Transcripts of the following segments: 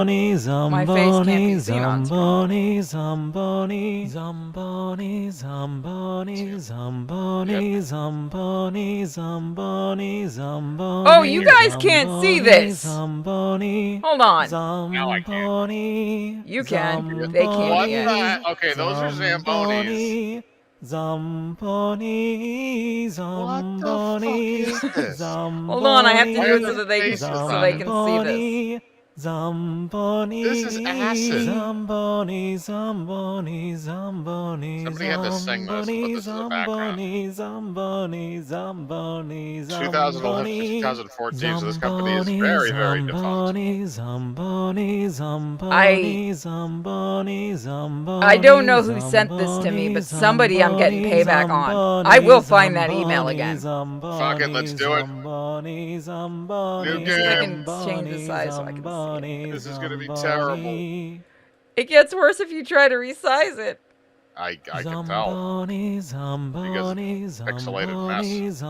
My face can't be seen on screen. Yep. Oh, you guys can't see this! Hold on. Now I can. You can. Yep. They can't What yet. the? Okay, those are Zambonis. What the fuck is this? Hold on, I have to Why do are it so their that they can faces so on they it? can see this. This is acid. Zamboni, Zamboni, Zamboni, Somebody had to sing this and put Zamboni, this as a background. Zamboni, Zamboni, Zamboni, 2011 to Zamboni, 2014, so this company is Zamboni, very, very defunct. Zamboni, Zamboni, I Zamboni, Zamboni, I don't Zamboni, know who sent this to me, Zamboni, but somebody I'm getting Zamboni, payback on. I will find that email again. Fuck it, let's do it. Zamboni, New Zamboni, See if I game. can change the size so I can see it. This is gonna be terrible. It gets worse if you try to resize it. I can tell. Because it's pixelated mess.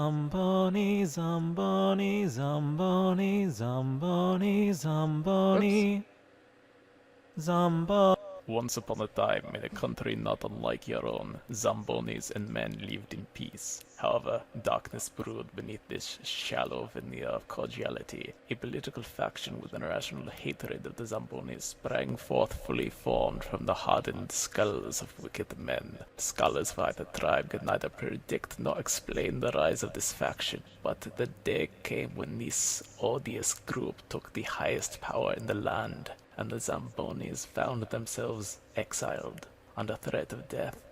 Once upon a time, in a country not unlike your own, Zambonis and men lived in peace. However, darkness brewed beneath this shallow veneer of cordiality. A political faction with an irrational hatred of the Zambonis sprang forth fully formed from the hardened skulls of wicked men. Scholars of either tribe could neither predict nor explain the rise of this faction, but the day came when this odious group took the highest power in the land, and the Zambonis found themselves exiled, under threat of death.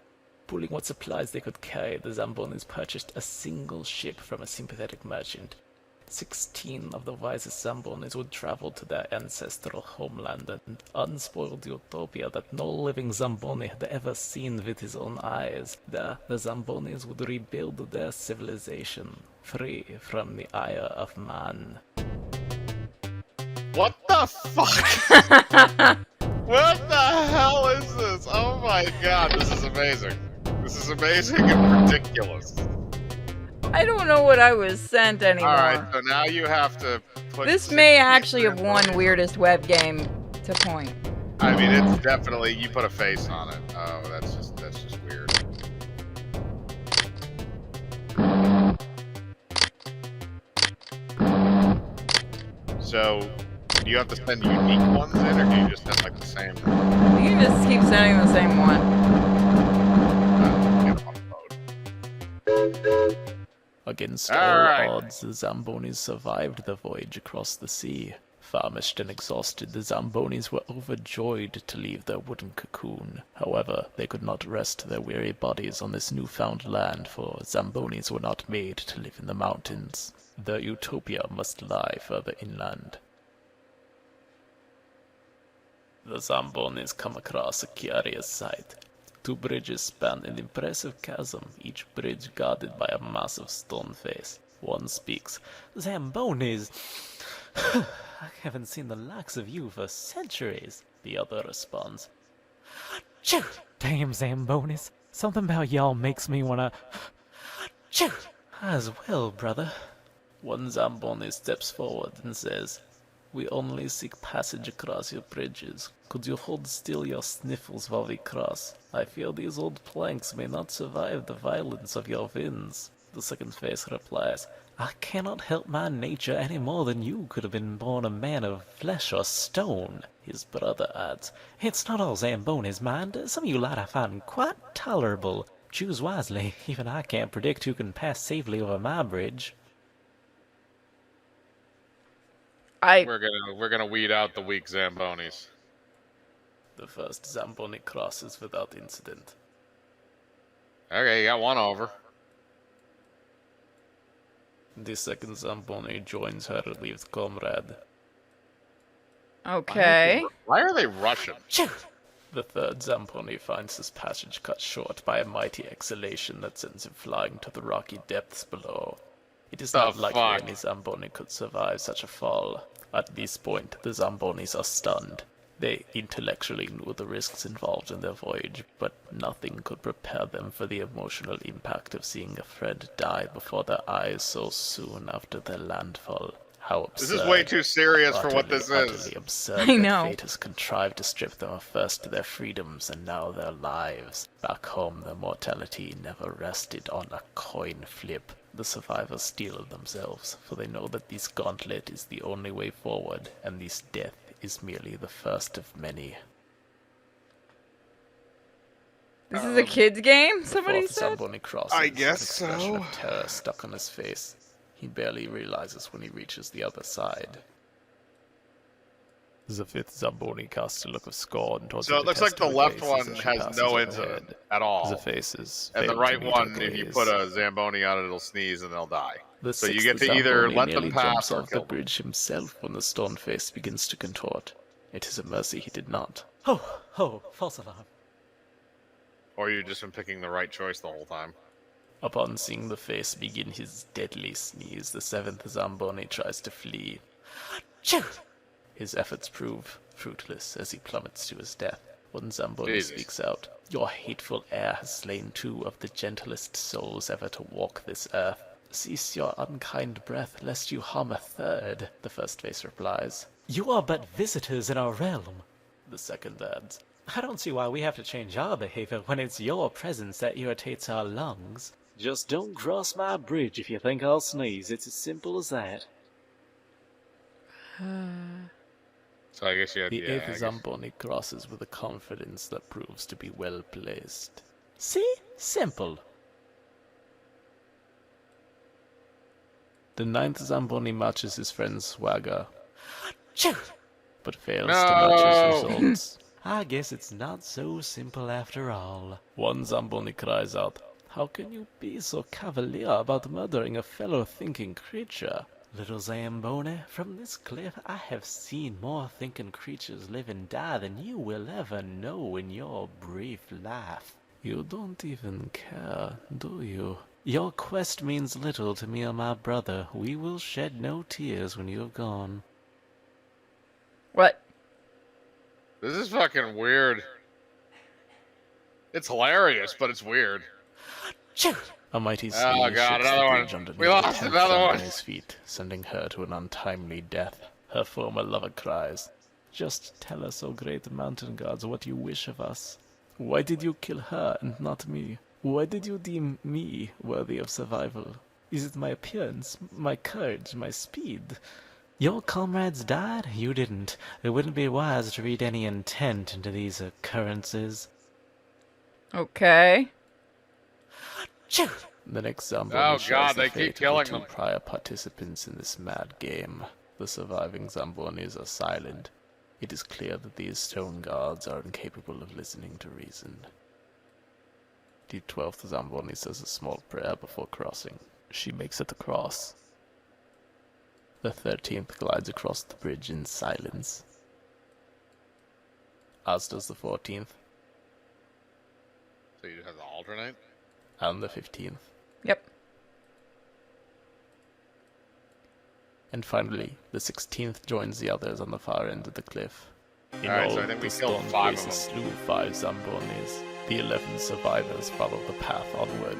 Pulling what supplies they could carry, the Zambonis purchased a single ship from a sympathetic merchant. 16 of the wisest Zambonis would travel to their ancestral homeland, an unspoiled utopia that no living Zamboni had ever seen with his own eyes. There, the Zambonis would rebuild their civilization, free from the ire of man. What the fuck? What the hell is this? Oh my god, this is amazing. This is amazing and ridiculous. I don't know what I was sent anymore. Alright, so now you have to put... This may actually have won weirdest web game to point. I mean, it's definitely... You put a face on it. Oh, that's just weird. So, do you have to send unique ones in, or do you just send like the same? You can just keep sending the same one. Against all odds, the Zambonis survived the voyage across the sea. Famished and exhausted, the Zambonis were overjoyed to leave their wooden cocoon. However, they could not rest their weary bodies on this newfound land, for Zambonis were not made to live in the mountains. Their utopia must lie further inland. The Zambonis come across a curious sight. Two bridges span an impressive chasm, each bridge guarded by a massive stone face. One speaks. "Zambonis! I haven't seen the likes of you for centuries." The other responds. Choo! Damn Zambonis. Something about y'all makes me wanna... Choo! As well, brother. One Zamboni steps forward and says, "We only seek passage across your bridges. Could you hold still your sniffles while we cross? I fear these old planks may not survive the violence of your winds." The second face replies, "I cannot help my nature any more than you could have been born a man of flesh or stone." His brother adds, "It's not all Zambonis, mind. Some of you lot I find quite tolerable. Choose wisely. Even I can't predict who can pass safely over my bridge." We're gonna weed out the weak Zambonis. The first Zamboni crosses without incident. Okay, you got one over. The second Zamboni joins her relieved comrade. Okay. Why are they Russian? The third Zamboni finds his passage cut short by a mighty exhalation that sends him flying to the rocky depths below. It is not likely any Zamboni could survive such a fall. At this point, the Zambonis are stunned. They intellectually knew the risks involved in their voyage, but nothing could prepare them for the emotional impact of seeing a friend die before their eyes so soon after their landfall. How absurd. This is way too serious for what this is. Utterly absurd I know. that fate has contrived to strip them of first their freedoms and now their lives. Back home, their mortality never rested on a coin flip. The survivors steel themselves, for they know that this gauntlet is the only way forward, and this death is merely the first of many. This is a kid's game, somebody Fourth said? Zamboni crosses, I guess an expression so. of terror stuck on his face. He barely realizes when he reaches the other side. The fifth Zamboni casts a look of scorn towards So the it looks like the detestable left faces one as she has passes no into overhead. it at all. The faces And the fail to right meet one, her if you gaze. put a Zamboni on it, it'll sneeze and they'll die. The So you sixth get to either Zamboni let them nearly pass jumps or off kill the them. bridge himself when the stone face begins to contort. It is a mercy he did not. Oh, false alarm. Or you've just been picking the right choice the whole time. Upon seeing the face begin his deadly sneeze, the seventh Zamboni tries to flee. Achoo! His efforts prove fruitless as he plummets to his death. One Zamboni Jesus. speaks out. Your hateful air has slain 2 of the gentlest souls ever to walk this earth. Cease your unkind breath, lest you harm a third, the first face replies. You are but visitors in our realm. The second adds. I don't see why we have to change our behavior when it's your presence that irritates our lungs. Just don't cross my bridge if you think I'll sneeze. It's as simple as that. So I guess you had The yeah, I eighth guess- Zamboni crosses with a confidence that proves to be well placed. See? Simple. The ninth Zamboni matches his friend's swagger, Achoo! but fails to match his No! results. I guess it's not so simple after all. One Zamboni cries out, How can you be so cavalier about murdering a fellow thinking creature? Little Zamboni, from this cliff I have seen more thinking creatures live and die than you will ever know in your brief life. You don't even care, do you? Your quest means little to me or my brother. We will shed no tears when you have gone. What? This is fucking weird. It's hilarious, but it's weird. Achoo! A mighty sea Oh, God, shakes another the one. bridge underneath We the lost 10th another one. Zamboni's feet, sending her to an untimely death. Her former lover cries, Just tell us, O great mountain gods, what you wish of us. Why did you kill her and not me? Why did you deem me worthy of survival? Is it my appearance, my courage, my speed? Your comrades died? You didn't. It wouldn't be wise to read any intent into these occurrences. Okay. Achoo! The next Zamboni Oh, shares God, the they keep fate of killing the 2 them. prior participants in this mad game. The surviving Zambonis are silent. It is clear that these stone guards are incapable of listening to reason. The 12th Zamboni says a small prayer before crossing. She makes it across. The 13th glides across the bridge in silence. As does the 14th So you have the alternate? and the 15th. Yep. And finally, the 16th joins the others on the far end of the cliff. In Alright, all, so I think we the killed stone 5 of faces them. slew 5 Zambonis. The 11 survivors follow the path onward.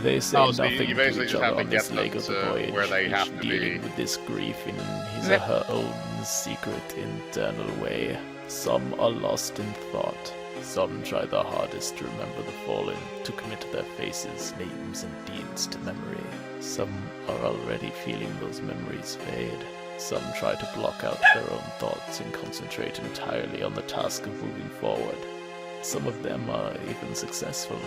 They say Oh, so you nothing to basically each just other have to on get this them leg of the to voyage, where they each have to dealing be. with this grief in his or Yep. her own secret internal way. Some are lost in thought. Some try their hardest to remember the fallen, to commit their faces, names, and deeds to memory. Some are already feeling those memories fade. Some try to block out their own thoughts and concentrate entirely on the task of moving forward. Some of them are even successful.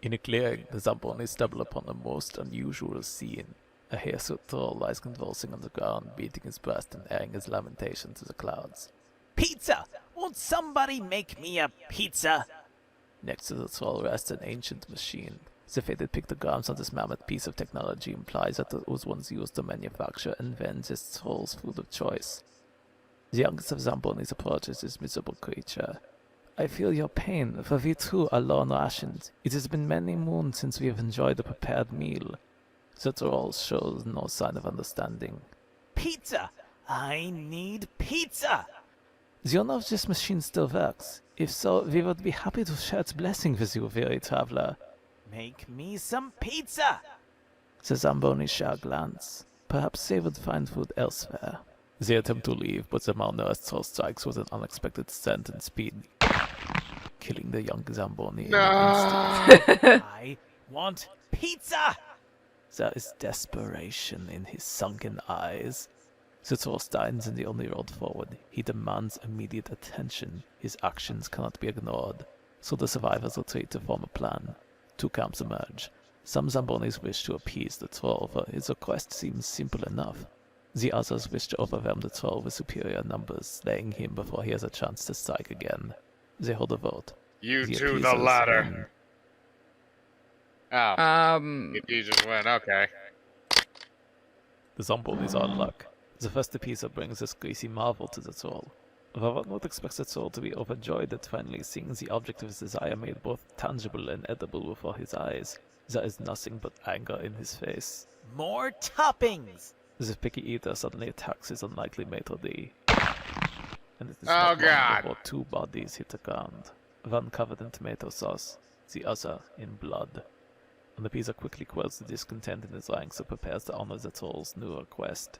In a clearing, the Zambonis stumble upon a most unusual scene. A hirsute troll lies convulsing on the ground, beating his breast and airing his lamentation to the clouds. Pizza! Won't somebody make me a pizza? Next to the troll rests an ancient machine. The faded pictograms on this mammoth piece of technology implies that it was once used to manufacture and vend this troll's food of choice. The youngest of Zambonis approaches this miserable creature. I feel your pain, for we too are lone rationed. It has been many moons since we have enjoyed a prepared meal. The troll shows no sign of understanding. Pizza! I need pizza! The owner of this machine still works. If so, we would be happy to share its blessing with you, weary traveler. Make me some pizza! The Zamboni share a glance. Perhaps they would find food elsewhere. They attempt to leave, but the malnourished troll strikes with an unexpected scent and speed, killing the young Zamboni in an instant. I want pizza! There is desperation in his sunken eyes. The troll stands in the only road forward. He demands immediate attention. His actions cannot be ignored, so the survivors retreat to form a plan. Two camps emerge. Some Zambonis wish to appease the troll, for his request seems simple enough. The others wish to overwhelm the troll with superior numbers, slaying him before he has a chance to strike again. They hold a vote. You The to the appeasers ladder. win. Oh, you just win. Okay. The Zambonis are in luck. The first appeaser brings this greasy marvel to the troll. One would expect the troll to be overjoyed at finally seeing the object of his desire made both tangible and edible before his eyes. There is nothing but anger in his face. More toppings! The picky eater suddenly attacks his unlikely mate D. And it is Oh, not long God. before two bodies hit the ground. One covered in tomato sauce, the other in blood. And the appeaser quickly quells the discontent in his ranks and prepares to honor the troll's new request.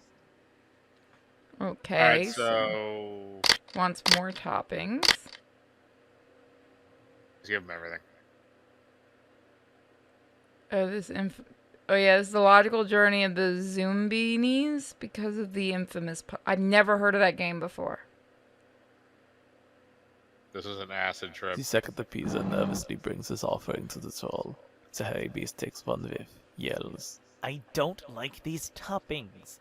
Okay. Alright, so... Wants more toppings. Just give him everything. Oh, oh yeah, this is the logical journey of the Zambonis because of the infamous. I've never heard of that game before. This is an acid trip. The second appeaser nervously brings his offering to the troll. The hairy beast takes one whiff, yells, I don't like these toppings.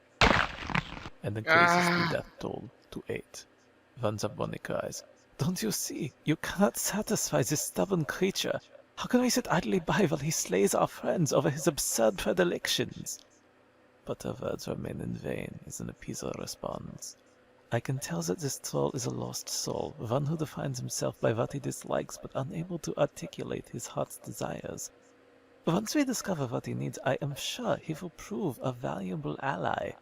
and increases the death toll to 8. Van Zamboni cries, Don't you see? You cannot satisfy this stubborn creature. How can we sit idly by while he slays our friends over his absurd predilections? But her words remain in vain, as an appeaser responds. I can tell that this troll is a lost soul, one who defines himself by what he dislikes but unable to articulate his heart's desires. Once we discover what he needs, I am sure he will prove a valuable ally.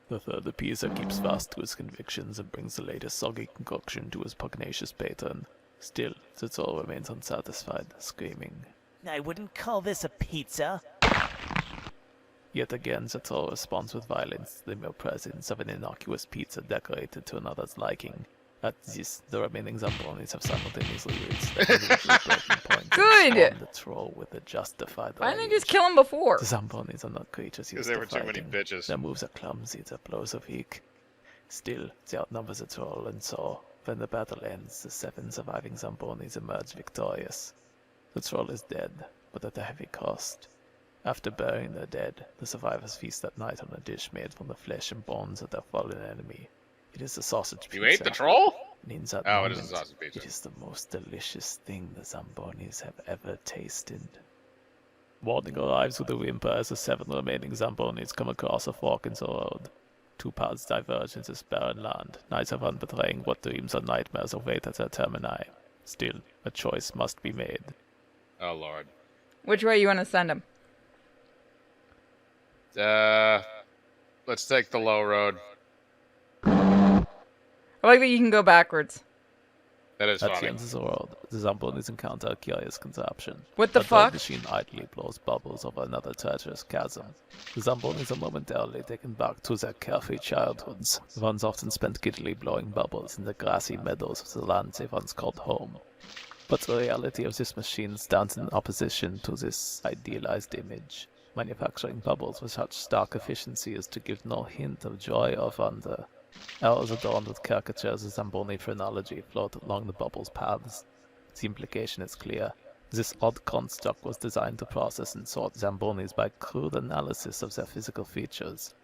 The third appeaser keeps fast to his convictions and brings the latest soggy concoction to his pugnacious patron. Still, the troll remains unsatisfied, screaming. I wouldn't call this a pizza. Yet again, the troll responds with violence to the mere presence of an innocuous pizza decorated to another's liking. At this, the remaining Zambonis have simultaneously reached the individual breaking point. Good! And the troll with a justified Why didn't they rage. just kill him before? The Zambonis are not creatures Because used there to were too many fighting. bitches. Their moves are clumsy, their blows are weak. Still, they outnumber the troll, and so, when the battle ends, the 7 surviving Zambonis emerge victorious. The troll is dead, but at a heavy cost. After burying their dead, the survivors feast that night on a dish made from the flesh and bones of their fallen enemy. It is a sausage pizza. You ate the troll? And in that Oh, it moment, is a sausage pizza. it is the most delicious thing the Zambonis have ever tasted. Morning arrives with a whimper as the 7 remaining Zambonis come across a fork in the road. 2 paths diverge in this barren land, neither one betraying what dreams or nightmares await at their termini. Still, a choice must be made. Oh, Lord. Which way you want to send him? Let's take the low road. I like that you can go backwards. That is At the funny. end of the world, the Zambonis encounter a curious contraption. What the A fuck? dog machine idly blows bubbles over another treacherous chasm. The Zambonis are momentarily taken back to their carefree childhoods. Ones often spent giddily blowing bubbles in the grassy meadows of the land they once called home. But the reality of this machine stands in opposition to this idealized image, manufacturing bubbles with such stark efficiency as to give no hint of joy or wonder. Arrows adorned with caricatures of Zamboni phrenology float along the bubble's paths. The implication is clear. This odd construct was designed to process and sort Zambonis by crude analysis of their physical features.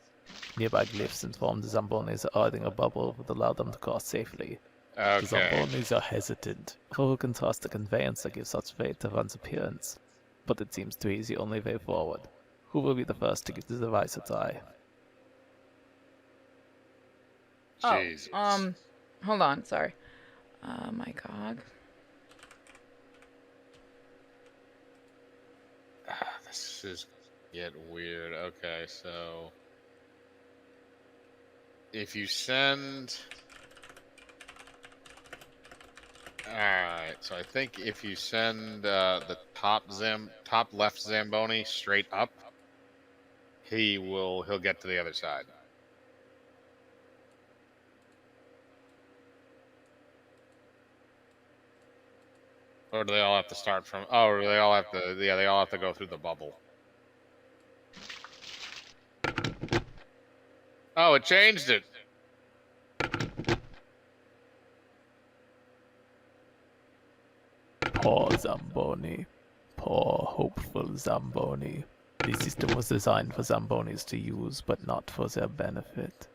Nearby glyphs inform the Zambonis that riding a bubble would allow them to cross safely. The Okay. Zambonis are hesitant. Who can trust a conveyance that gives such weight to one's appearance? But it seems to be the only way forward. Who will be the first to give the device a try? Jesus. Hold on, sorry. My God. This is get weird. Okay, so if you send, all right. So I think if you send the top left Zamboni straight up, he'll get to the other side. Or do they all have to start from? Oh, or they all have to. Yeah, they all have to go through the bubble. Oh, it changed it. Poor Zamboni. Poor, hopeful Zamboni. The system was designed for Zambonis to use, but not for their benefit.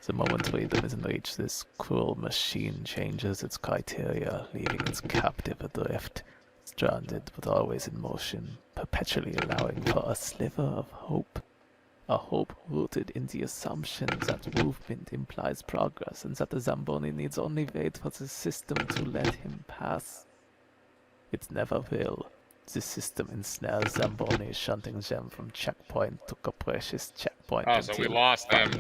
The moment freedom is in reach, this cruel machine changes its criteria, leaving its captive adrift, stranded but always in motion, perpetually allowing for a sliver of hope. A hope rooted in the assumption that movement implies progress and that the Zamboni needs only wait for the system to let him pass. It never will. The system ensnares Zamboni, shunting them from checkpoint to capricious checkpoint. Oh, so we lost them.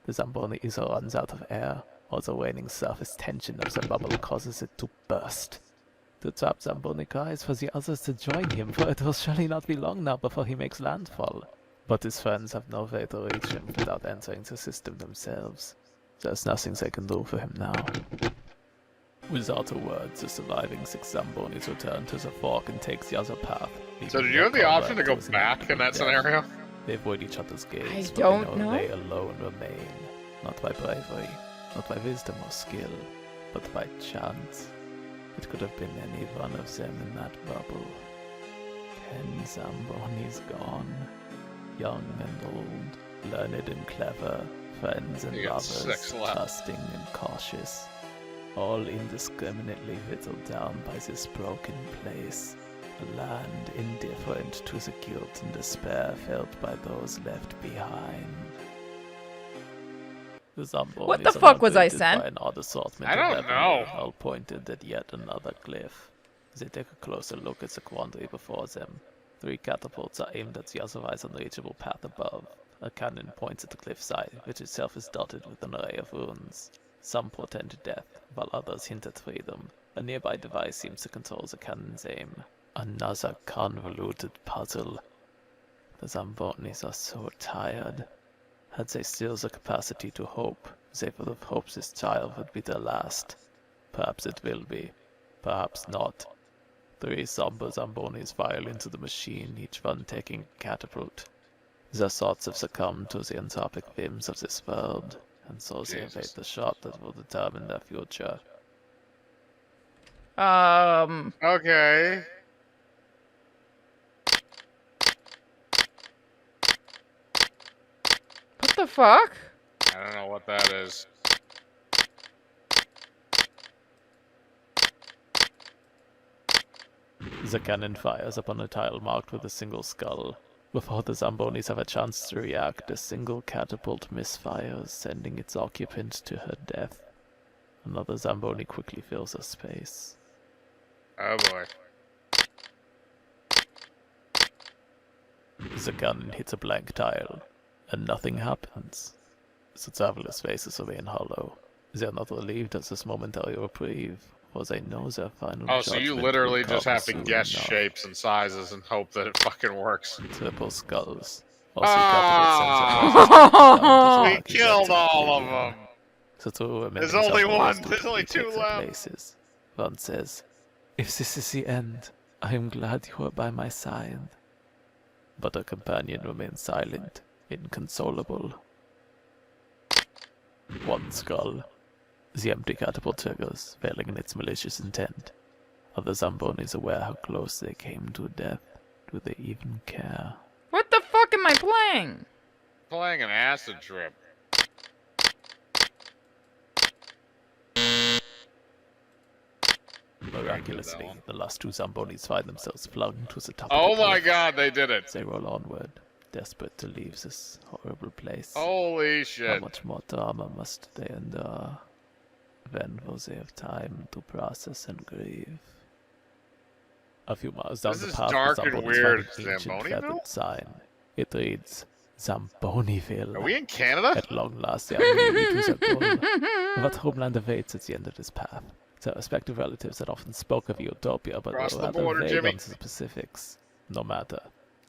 The Zamboni either runs out of air, or the waning surface tension of the bubble causes it to burst. The trapped Zamboni cries for the others to join him, for it will surely not be long now before he makes landfall. But his friends have no way to reach him without entering the system themselves. There's nothing they can do for him now. Without a word, the surviving 6 Zambonis return to the fork and take the other path. So did you have the option to go back in that scenario? They avoid each other's gaze, I but don't they know know. they alone remain. Not by bravery, not by wisdom or skill, but by chance. It could have been any one of them in that bubble. 10 Zambonis gone. Young and old, learned and clever, friends and You got lovers, 6 left. trusting and cautious. All indiscriminately whittled down by this broken place. A land indifferent to the guilt and despair felt by those left behind. The Zambonis What the are fuck now was I greeted sent? by an odd assortment I of don't weaponry, know. all pointed at yet another cliff. They take a closer look at the quandary before them. 3 catapults are aimed at the otherwise unreachable path above. A cannon points at the cliffside, which itself is dotted with an array of runes. Some portend death, while others hint at freedom. A nearby device seems to control the cannon's aim. Another convoluted puzzle. The Zambonis are so tired. Had they still the capacity to hope, they would have hoped this trial would be their last. Perhaps it will be. Perhaps not. 3 somber Zambonis file into the machine, each one taking a catapult. Their thoughts have succumbed to the entropic whims of this world, and so they Jesus. await the shot that will determine their future. Okay. What the fuck? I don't know what that is. The cannon fires upon a tile marked with a single skull. Before the Zambonis have a chance to react, a single catapult misfires, sending its occupant to her death. Another Zamboni quickly fills her space. Oh boy. The cannon hits a blank tile, and nothing happens. The traveler's faces remain hollow. They are not relieved at this momentary reprieve, for they know their final Oh, so you judgment literally will just come have to soon guess enough. shapes and sizes and hope that it fucking works. Triple skulls. Ah! We killed all of them. The two remaining There's only Zambonis one. quickly There's only 2 take their left. places. One says, "If this is the end, I am glad you are by my side." But her companion remains silent, inconsolable. One skull. The empty catapult triggers, failing in its malicious intent. Other Zambonis aware how close they came to death. Do they even care? What the fuck am I playing? Playing an acid trip. Miraculously, one. the last 2 Zambonis find themselves flung to the top Oh of the my cliff. god, they did it. They roll onward, desperate to leave this horrible place. Holy How shit. much more drama must they endure? When will they have time to process and grieve? A few miles down This the is path, dark the and Zambonis weird. find an ancient Zamboniville? feathered sign. It reads, Zamboniville. Are we in Canada? At long last, they are nearly to their goal. What homeland awaits at the end of this path? Their respective relatives had often spoke of utopia, but Cross were the rather border, vague Jimmy. on specifics. No matter.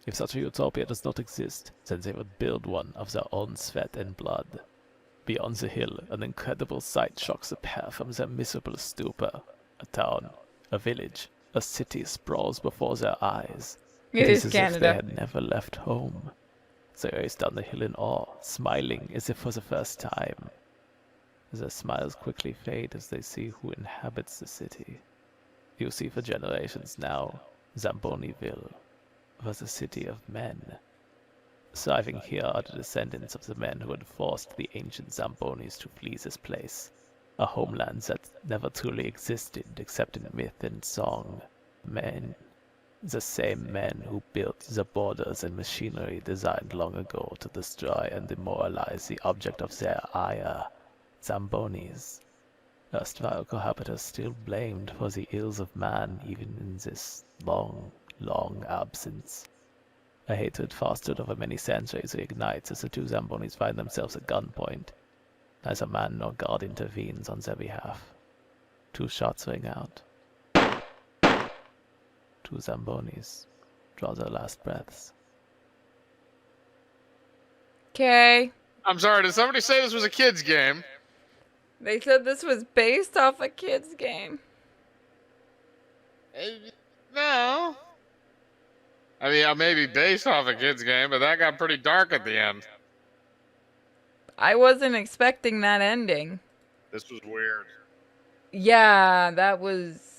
If such a utopia does not exist, then they would build one of their own sweat and blood. Beyond the hill, an incredible sight shocks the pair from their miserable stupor. A town, a village, a city sprawls before their eyes. It It is is as if they Canada. had never left home. They race down the hill in awe, smiling as if for the first time. Their smiles quickly fade as they see who inhabits the city. You see for generations now, Zamboniville was a city of men. Thriving here are the descendants of the men who had forced the ancient Zambonis to flee this place, a homeland that never truly existed except in myth and song. Men, the same men who built the borders and machinery designed long ago to destroy and demoralize the object of their ire, Zambonis. Erstwhile cohabitants still blamed for the ills of man even in this long, long absence. A hatred fostered over many centuries reignites as the two Zambonis find themselves at gunpoint. Neither man nor God intervenes on their behalf. 2 shots ring out. 2 Zambonis draw their last breaths. Okay. I'm sorry, did somebody say this was a kid's game? They said this was based off a kid's game. No. I mean, I may be based off a kid's game, but that got pretty dark at the end. I wasn't expecting that ending. This was weird. Yeah, that was